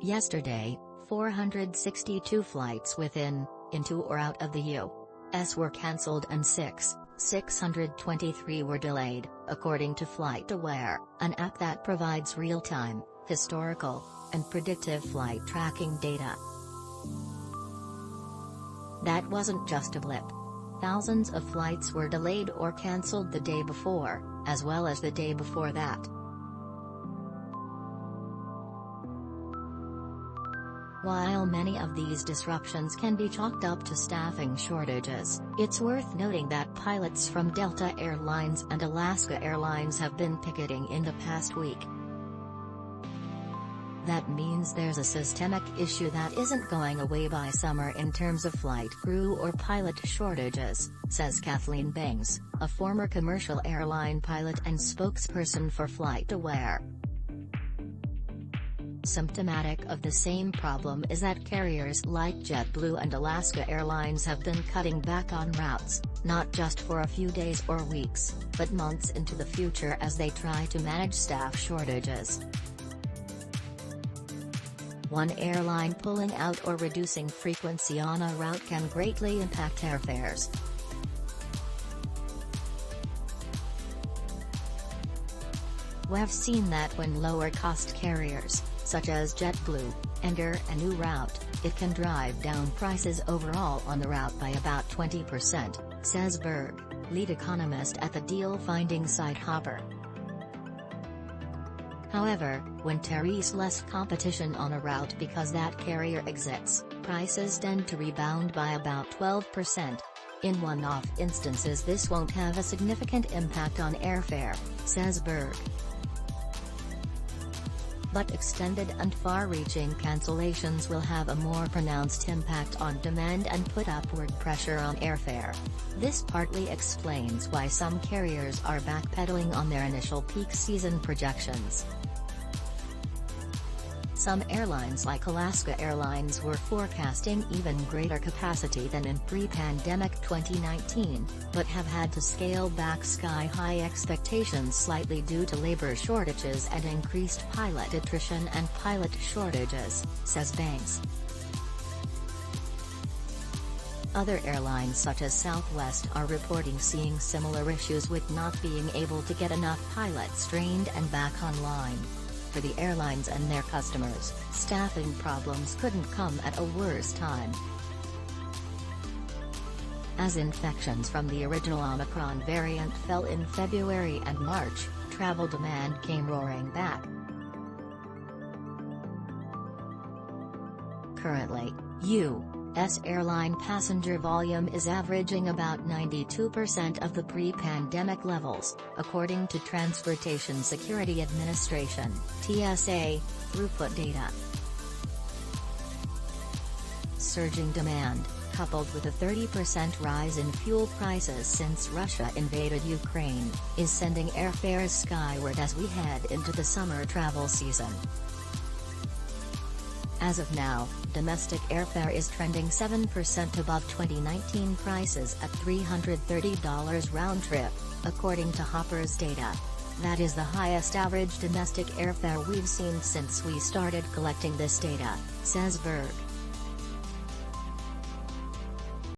Yesterday, 462 flights within, into or out of the U.S. were cancelled and 623 were delayed, according to FlightAware, an app that provides real-time, historical, and predictive flight tracking data. That wasn't just a blip. Thousands of flights were delayed or cancelled the day before, as well as the day before that. While many of these disruptions can be chalked up to staffing shortages, it's worth noting that pilots from Delta Airlines and Alaska Airlines have been picketing in the past week. That means there's a systemic issue that isn't going away by summer in terms of flight crew or pilot shortages, says Kathleen Bangs, a former commercial airline pilot and spokesperson for FlightAware. Symptomatic of the same problem is that carriers like JetBlue and Alaska Airlines have been cutting back on routes, not just for a few days or weeks, but months into the future as they try to manage staff shortages. One airline pulling out or reducing frequency on a route can greatly impact airfares. We've seen that when lower-cost carriers, such as JetBlue, enter a new route, it can drive down prices overall on the route by about 20%, says Berg, lead economist at the deal-finding site Hopper. However, when there is less competition on a route because that carrier exits, prices tend to rebound by about 12%. In one-off instances this won't have a significant impact on airfare, says Berg. But extended and far-reaching cancellations will have a more pronounced impact on demand and put upward pressure on airfare. This partly explains why some carriers are backpedaling on their initial peak season projections. Some airlines like Alaska Airlines were forecasting even greater capacity than in pre-pandemic 2019, but have had to scale back sky-high expectations slightly due to labor shortages and increased pilot attrition and pilot shortages, says Bangs. Other airlines such as Southwest are reporting seeing similar issues with not being able to get enough pilots trained and back online. For the airlines and their customers, staffing problems couldn't come at a worse time. As infections from the original Omicron variant fell in February and March, travel demand came roaring back. Currently, U.S. airline passenger volume is averaging about 92% of the pre-pandemic levels, according to Transportation Security Administration (TSA) throughput data. Surging demand, coupled with a 30% rise in fuel prices since Russia invaded Ukraine, is sending airfares skyward as we head into the summer travel season. As of now, domestic airfare is trending 7% above 2019 prices at $330 round-trip, according to Hopper's data. That is the highest average domestic airfare we've seen since we started collecting this data, says Berg.